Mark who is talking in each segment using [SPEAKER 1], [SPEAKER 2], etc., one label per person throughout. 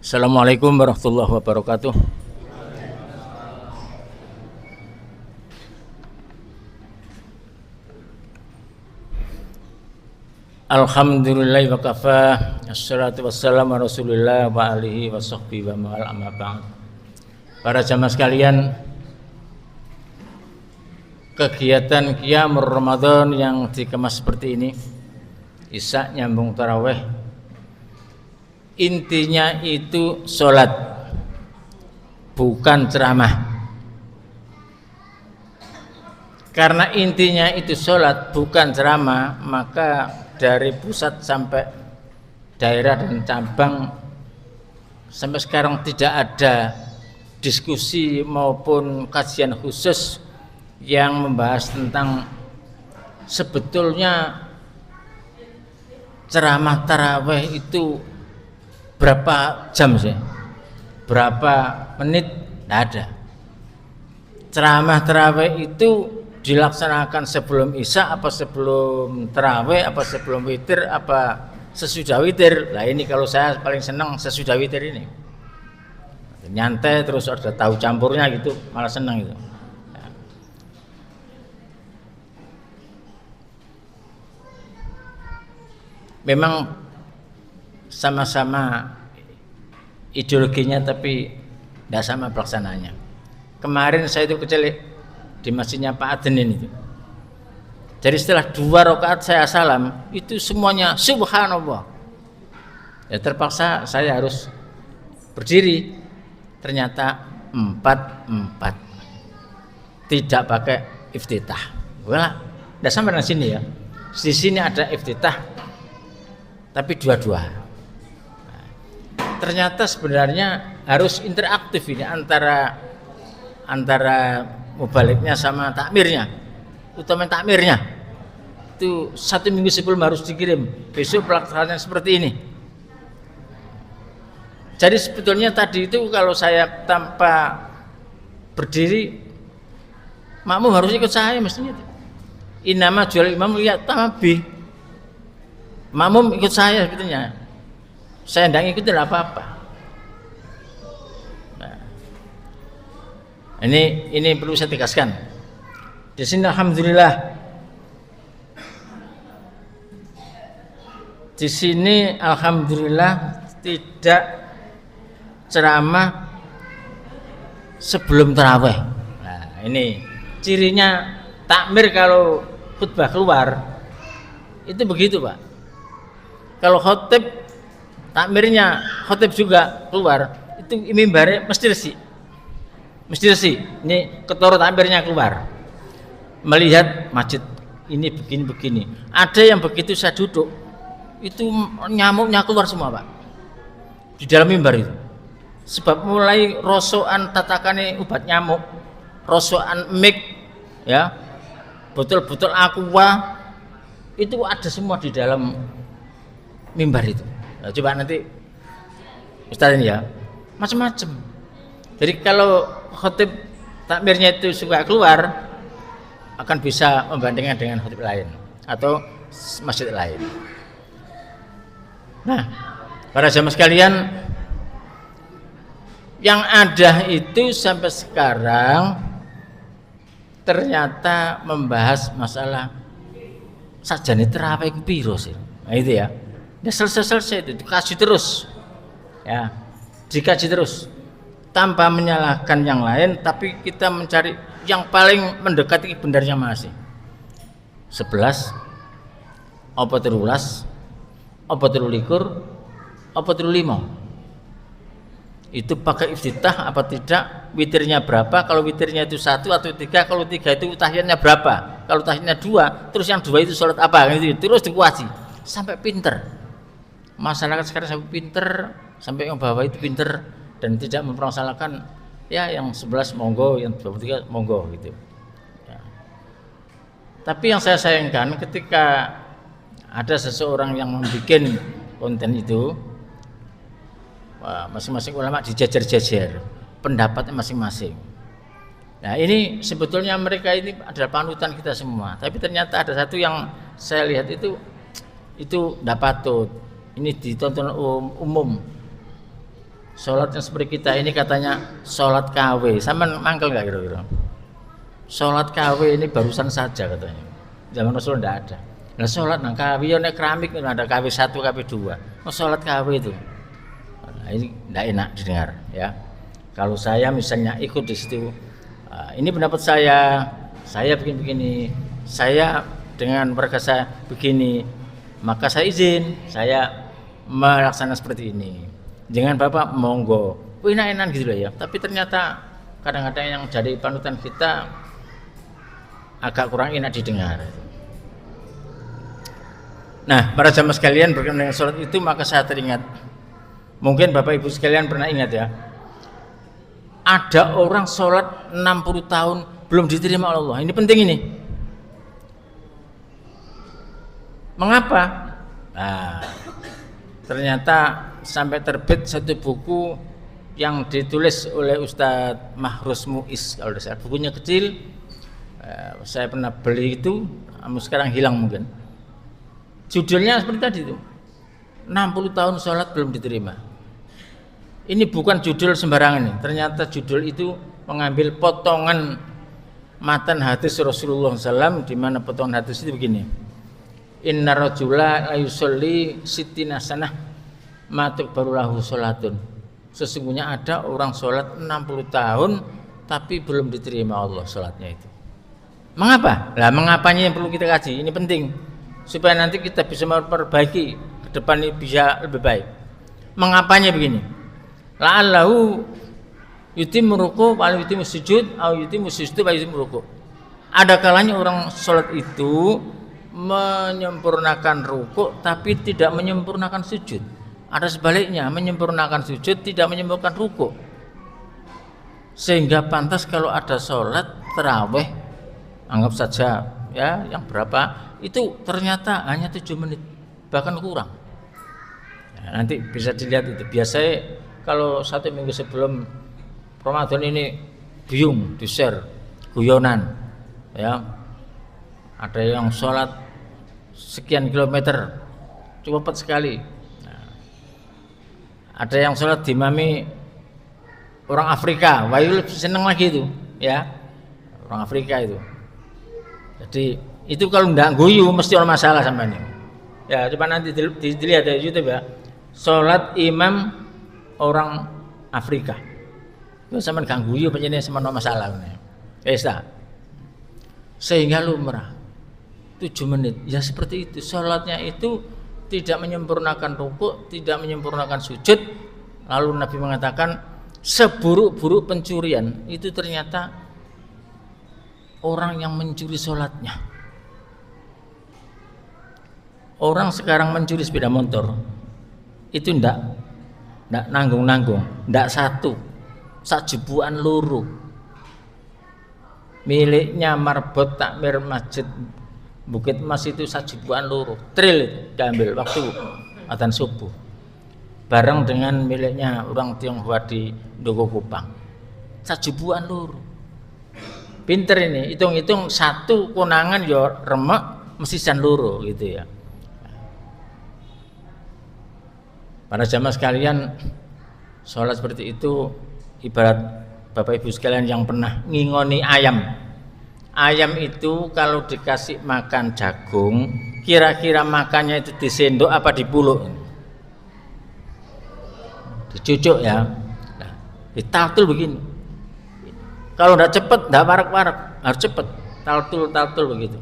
[SPEAKER 1] Assalamualaikum warahmatullahi wabarakatuh. Alhamdulillahi wa kafa. Assalatu wassalamu ala Rasulillah wa alihi wa sahbihi wa ma'al amma ba'd. Para jamaah sekalian, kegiatan Qiyamul Ramadan yang dikemas seperti ini, Isya nyambung tarawih, intinya itu sholat, bukan ceramah. Karena intinya itu sholat, bukan ceramah, maka dari pusat sampai daerah dan cabang sampai sekarang tidak ada diskusi maupun kajian khusus yang membahas tentang sebetulnya ceramah tarawih itu berapa jam sih, berapa menit. Tidak ada. Ceramah tarawih itu dilaksanakan sebelum isya, apa sebelum tarawih, apa sebelum witir, apa sesudah witir. Nah ini kalau saya paling senang sesudah witir ini, nyantai terus ada tahu campurnya gitu, malah senang gitu. Memang sama-sama ideologinya tapi tidak sama pelaksanaannya. Kemarin saya itu kecil di masjidnya Pak Adenin itu. Jadi setelah 2 rakaat saya salam, itu semuanya subhanallah. Ya terpaksa saya harus berdiri. Ternyata 4-4. Tidak pakai iftitah. Wah, tidak sampai di sini ya. Di sini ada iftitah, tapi dua-dua. Nah, ternyata sebenarnya harus interaktif ini antara mubaliknya sama takmirnya, utama takmirnya itu 1 minggu sebelum harus dikirim, besok pelaksanaannya seperti ini. Jadi sebetulnya tadi itu kalau saya tanpa berdiri, makmum harus ikut saya mestinya. Innama jual imam lihat tabi, makmum ikut saya sebetulnya. Saya tidak ikut tidak apa-apa. Ini perlu saya tegaskan. Di sini alhamdulillah. Di sini alhamdulillah tidak ceramah sebelum tarawih. Nah, ini cirinya takmir kalau khutbah keluar itu begitu, Pak. Kalau khotib takmirnya khotib juga keluar, itu mimbarnya mesti resik. Ini ketua takmirnya keluar melihat masjid ini begini. Ada yang begitu saya duduk itu nyamuknya keluar semua, Pak, di dalam mimbar itu. Sebab mulai rosokan tatakane obat nyamuk, rosokan mik, ya, botol-botol aqua itu ada semua di dalam mimbar itu. Nah, coba nanti Ustaz ini ya, macam-macam. Jadi kalau khotib takmirnya itu suka keluar, akan bisa membandingkan dengan khotib lain atau masjid lain. Nah, para jamaah sekalian, yang ada itu sampai sekarang ternyata membahas masalah sajane tarawih ku piro sih. Nah itu ya. Udah selesai itu dikaji terus. Ya, dikaji terus. Tanpa menyalahkan yang lain, tapi kita mencari yang paling mendekati benarnya masih 11 apa 13 apa 13 apa 35. Itu pakai iftitah apa tidak, witirnya berapa, kalau witirnya itu 1 atau 3, kalau 3 itu tahiyatnya berapa, kalau tahiyatnya 2, terus yang 2 itu sholat apa gitu. Terus dikuasi sampai pinter. Masyarakat sekarang sampai pinter, sampai yang bawah itu pinter dan tidak mempermasalahkan ya yang 11 monggo, yang 23 monggo gitu ya. Tapi yang saya sayangkan ketika ada seseorang yang membuat konten itu, masing-masing ulama dijajar-jajar pendapatnya masing-masing. Nah ini sebetulnya mereka ini adalah panutan kita semua, tapi ternyata ada satu yang saya lihat itu tidak patut. Ini ditonton umum. Sholat yang seperti kita ini katanya sholat KW, sama mangkel nggak kira-kira? Sholat KW ini barusan saja katanya. Zaman Rasul tidak ada. Nah sholat nang KW ya nek keramik ada KW 1, KW 2. Oh, sholat KW itu. Nah, ini tidak enak didengar ya. Kalau saya misalnya ikut di situ, ini pendapat saya begini, saya dengan mereka saya begini, maka saya izin, saya melaksanakan seperti ini. Jangan Bapak monggo, enak-enak gitu loh ya. Tapi ternyata kadang-kadang yang jadi panutan kita agak kurang enak didengar. Nah, para jamaah sekalian berkenaan dengan sholat itu, maka saya teringat. Mungkin Bapak Ibu sekalian pernah ingat ya. Ada orang sholat 60 tahun belum diterima oleh Allah. Ini penting ini. Mengapa? Nah, ternyata sampai terbit satu buku yang ditulis oleh Ustadz Mahrus Muiz, kalau saya bukunya kecil, saya pernah beli itu, sekarang hilang mungkin. Judulnya seperti tadi itu, 60 tahun sholat belum diterima. Ini bukan judul sembarangan ini. Ternyata judul itu mengambil potongan matan hadis Rasulullah SAW, di mana potongan hadis itu begini: Inna rajula la yusolli sittina sanah matuk barulahu sholatun. Sesungguhnya ada orang sholat 60 tahun tapi belum diterima Allah sholatnya itu. Mengapa? Nah, mengapanya yang perlu kita kaji. Ini penting supaya nanti kita bisa memperbaiki ke depan ini bisa lebih baik. Mengapanya begini? La'allahu yutimmu ruku' wa yutimmu sujud atau yutimmu sujud wa yutimmu ruku'. Ada kalanya orang sholat itu menyempurnakan rukuk tapi tidak menyempurnakan sujud. Ada sebaliknya, menyempurnakan sujud tidak menyempurnakan rukuk. Sehingga pantas kalau ada sholat tarawih, anggap saja ya yang berapa, itu ternyata hanya 7 menit bahkan kurang. Nah, nanti bisa dilihat itu. Biasanya kalau 1 minggu sebelum Ramadan ini biung di-share guyonan ya. Ada yang sholat sekian kilometer cepat sekali. Nah, ada yang sholat dimami orang Afrika, wah seneng lagi itu ya, orang Afrika itu. Jadi itu kalau nggak guyu mesti ada masalah sama ini ya. Coba nanti dilihat dari YouTube ya, sholat imam orang Afrika itu sama nggak guyu penjadinya sama ada masalah sehingga lumrah 7 menit ya seperti itu. Sholatnya itu tidak menyempurnakan rukuk, tidak menyempurnakan sujud. Lalu Nabi mengatakan seburuk-buruk pencurian itu ternyata orang yang mencuri sholatnya. Orang sekarang mencuri sepeda motor itu ndak nanggung-nanggung, ndak satu, sajebuan luru miliknya Marbot Takmir Masjid Bukit Mas itu sajebuan luru tril diambil waktu adzan subuh bareng dengan miliknya orang Tionghoa di Ndogo Kupang, sajebuan luru. Pinter ini, hitung-hitung satu konangan ya remek mesti jan luru gitu ya. Para jamaah sekalian, sholat seperti itu ibarat Bapak Ibu sekalian yang pernah ngingoni ayam. Ayam itu kalau dikasih makan jagung, kira-kira makannya itu di sendok apa di puluk? Dicucuk ya. Nah, ditaltul begini. Kalau tidak cepat, tidak warak-warak, harus cepat. Taltul begitu.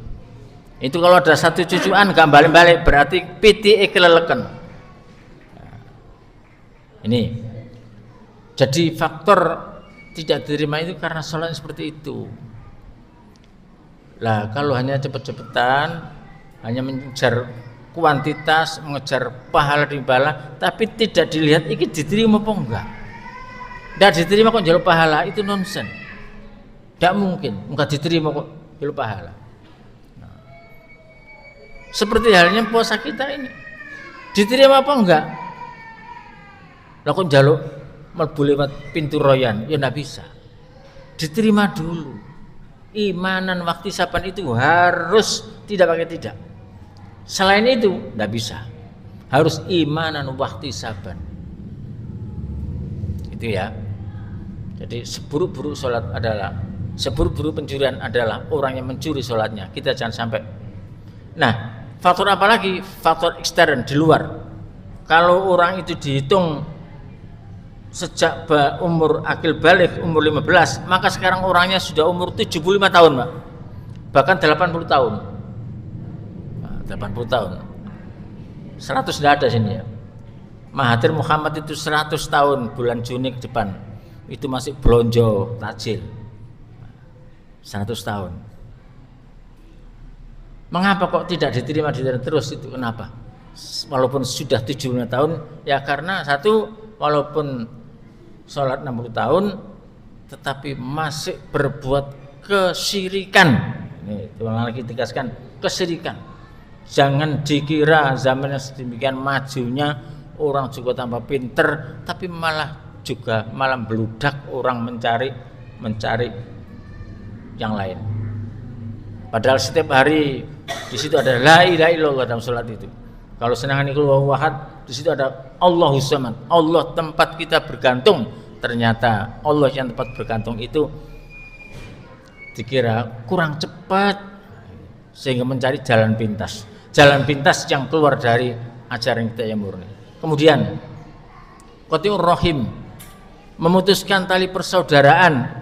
[SPEAKER 1] Itu kalau ada satu cucuan gak balik-balik berarti piti keleleken. Nah, ini. Jadi faktor tidak diterima itu karena sholat seperti itu. Lah kalau hanya cepet-cepetan, hanya mengejar kuantitas, mengejar pahala di bala, tapi tidak dilihat ini diterima apa enggak. Tidak diterima kok jalur pahala, itu nonsen. Tidak mungkin, enggak diterima kok jalur pahala. Nah, seperti halnya puasa kita ini, diterima apa enggak? Lah kok jalur melbu lewat pintu royan, ya enggak bisa. Diterima dulu. Imanan waktu saban itu harus tidak pakai tidak. Selain itu tidak bisa. Harus imanan waktu saban. Itu ya. Jadi seburuk-buruk sholat adalah, seburuk-buruk pencurian adalah orang yang mencuri sholatnya. Kita jangan sampai. Nah, faktor apa lagi? Faktor ekstern di luar. Kalau orang itu dihitung sejak umur akil balik, umur 15, maka sekarang orangnya sudah umur 75 tahun, Pak. Bahkan 80 tahun. Nah, 80 tahun. 100 tidak ada sini ya. Mahathir Muhammad itu 100 tahun bulan Juni ke depan. Itu masih blonjo, tajil. 100 tahun. Mengapa kok tidak diterima terus itu? Kenapa? Walaupun sudah 75 tahun, ya karena satu, walaupun sholat 60 tahun tetapi masih berbuat kesyirikan. Ini lagi tegaskan, kesyirikan. Jangan dikira zamannya sedemikian majunya orang juga tambah pinter, tapi malah beludak orang mencari yang lain. Padahal setiap hari di situ ada la ilaha illallah dalam sholat itu. Kalau senangan itu wahad, di situ ada Allahus Samad, Allah tempat kita bergantung. Ternyata Allah yang tempat bergantung itu dikira kurang cepat sehingga mencari jalan pintas yang keluar dari ajaran kita yang murni. Kemudian qati'ur rahim, memutuskan tali persaudaraan.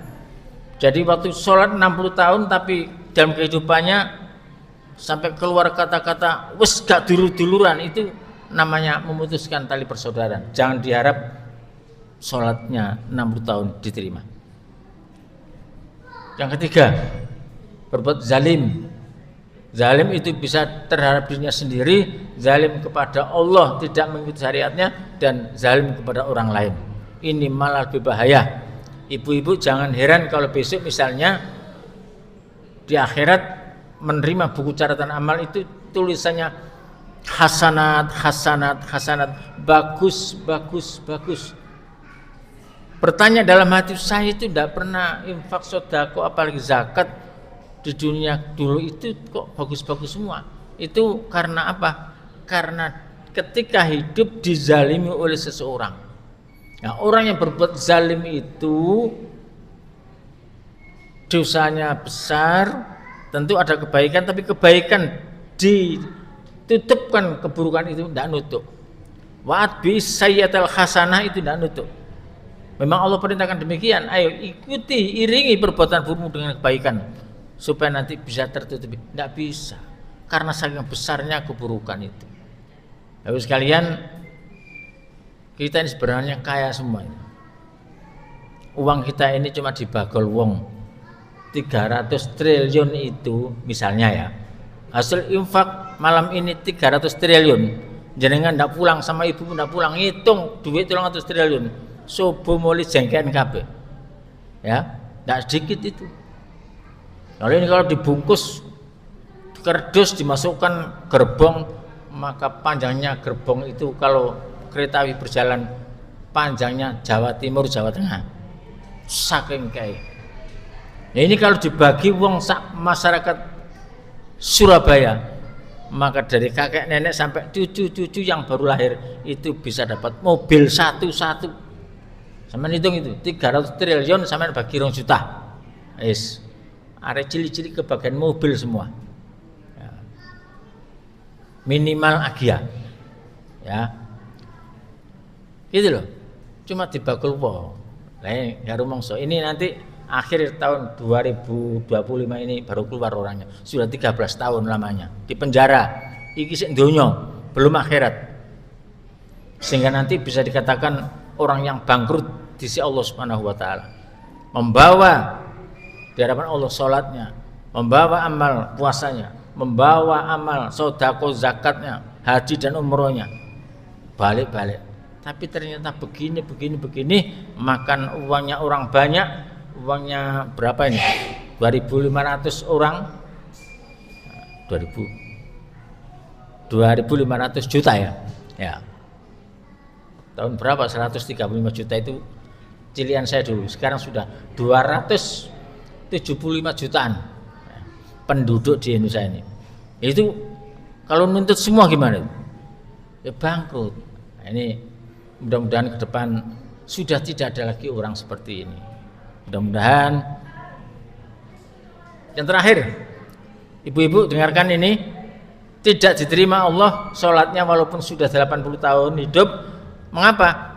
[SPEAKER 1] Jadi waktu sholat 60 tahun tapi dalam kehidupannya sampai keluar kata-kata wes gak dulur-duluran, itu namanya memutuskan tali persaudaraan. Jangan diharap sholatnya 60 tahun diterima. Yang ketiga, berbuat zalim. Zalim itu bisa terhadap dirinya sendiri, zalim kepada Allah tidak mengikuti syariatnya, dan zalim kepada orang lain. Ini malah lebih bahaya. Ibu-ibu jangan heran kalau besok misalnya di akhirat menerima buku catatan amal itu tulisannya hasanat, bagus. Bertanya dalam hati, saya itu tidak pernah infak sodako apalagi zakat di dunia dulu itu kok bagus-bagus semua. Itu karena apa? Karena ketika hidup dizalimi oleh seseorang. Nah, orang yang berbuat zalim itu dosanya besar, tentu ada kebaikan, tapi kebaikan ditutupkan, keburukan itu tidak nutup. Wa'at bi sayyatal hasanah itu tidak nutup. Memang Allah perintahkan demikian, ayo ikuti, iringi perbuatan burukmu dengan kebaikan supaya nanti bisa tertutupi. Tidak bisa, karena saking besarnya keburukan itu. Lalu sekalian, kita ini sebenarnya kaya semua ini. Uang kita ini cuma dibagol wong 300 triliun itu misalnya ya. Hasil infak malam ini 300 triliun. Jenengan ndak pulang sama ibu ndak pulang, hitung duit 300 triliun. Subuh mulai jengkean kabeh. Ya, ndak sedikit itu. Kalau ini kalau dibungkus kerdus dimasukkan gerbong, maka panjangnya gerbong itu kalau kereta api berjalan panjangnya Jawa Timur, Jawa Tengah. Saking kaya. Nah, ini kalau dibagi wong sak masyarakat Surabaya, maka dari kakek nenek sampai cucu-cucu yang baru lahir itu bisa dapat mobil satu-satu. Sampeyan hitung itu 300 triliun sampeyan bagi 2 juta. Wis. Are cilik-cilik kebagian mobil semua. Ya. Minimal Agia. Ya. Gitu loh. Cuma dibagul wong. Lah ya rumangsa ini nanti akhir tahun 2025 ini baru keluar orangnya. Sudah 13 tahun lamanya di penjara. Iki sik donya, belum akhirat. Sehingga nanti bisa dikatakan orang yang bangkrut di sisi Allah Subhanahu wa taala. Membawa di hadapan Allah salatnya, membawa amal puasanya, membawa amal sedekah zakatnya, haji dan umrohnya. Balik-balik. Tapi ternyata begini, makan uangnya orang banyak. Uangnya berapa ini? 2.500 orang. 2.500 juta ya. Ya. Tahun berapa? 135 juta itu cilian saya dulu. Sekarang sudah 275 jutaan penduduk di Indonesia ini. Itu kalau nuntut semua gimana? Ya bangkrut. Nah, ini mudah-mudahan ke depan sudah tidak ada lagi orang seperti ini. Mudah-mudahan. Yang terakhir, ibu-ibu dengarkan ini, tidak diterima Allah sholatnya walaupun sudah 80 tahun hidup. Mengapa?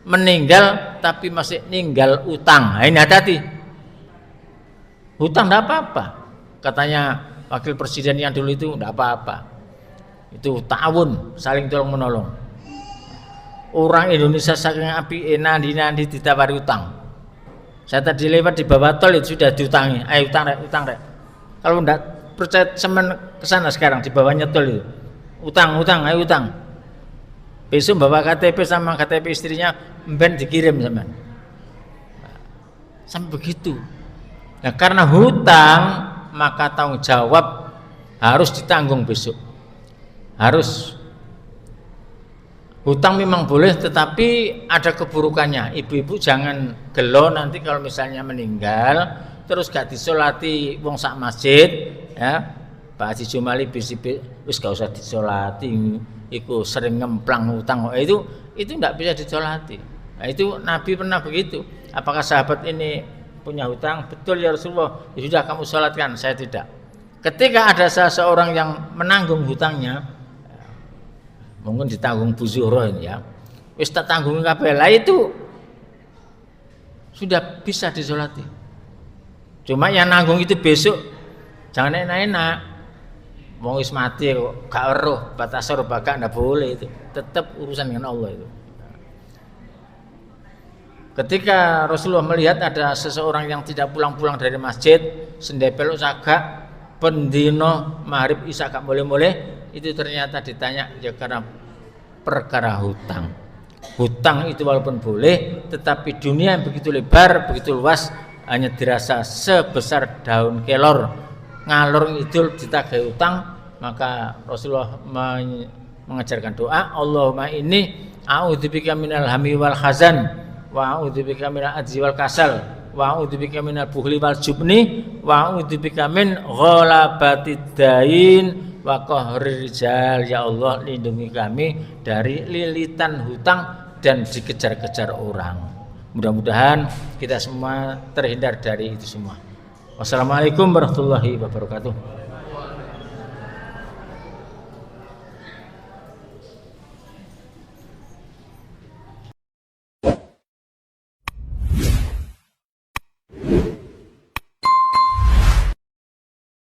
[SPEAKER 1] Meninggal tapi masih ninggal utang. Nah, ini hati-hati. Hutang tidak apa-apa. Katanya wakil presiden yang dulu itu tidak apa-apa. Itu ta'awun, saling tolong menolong. Orang Indonesia saking api nandi ditawari utang. Saya tadi lewat di bawah tol itu sudah diutangi. Ayo utang rek. Kalau tidak percaya semen kesana sekarang di bawahnya tol itu. Utang, ayo utang. Besok bawa KTP sama KTP istrinya ben dikirim semen. Sampai begitu. Nah, karena hutang maka tanggung jawab harus ditanggung besok. Harus. Hutang memang boleh, tetapi ada keburukannya. Ibu-ibu jangan gelo nanti kalau misalnya meninggal terus gak disolati wong sak masjid, ya. Pak Haji Jumali wis gak usah disolati, iku sering ngemplang hutang. Itu enggak bisa disolati. Nah, itu Nabi pernah begitu. Apakah sahabat ini punya hutang? Betul ya Rasulullah. Ya sudah kamu sholatkan, saya tidak. Ketika ada seseorang yang menanggung hutangnya, mungkin ditanggung Bu Zuhro ini ya, wis tak tanggung kabeh lah, itu sudah bisa disolati. Cuma yang nanggung itu besok jangan enak-enak, mau wis mati kok gak eruh batas roh bakal, ndak boleh itu, tetap urusan dengan Allah itu. Ketika Rasulullah melihat ada seseorang yang tidak pulang-pulang dari masjid, sendepel sagak pendino maghrib isya gak boleh-boleh, itu ternyata ditanya ya karena perkara hutang. Hutang itu walaupun boleh, tetapi dunia yang begitu lebar, begitu luas, hanya dirasa sebesar daun kelor, ngalor ngidul ditagih hutang. Maka Rasulullah mengajarkan doa, Allahumma inni a'udzubika minal hammi wal hazan wa a'udzubika minal ajzi wal kasal wa a'udzubika minal bukhli wal jubni wa a'udzubika min ghalabatid dain wa qahrir rijal. Ya Allah, lindungi kami dari lilitan hutang dan dikejar-kejar orang. Mudah-mudahan kita semua terhindar dari itu semua. Wassalamualaikum warahmatullahi wabarakatuh.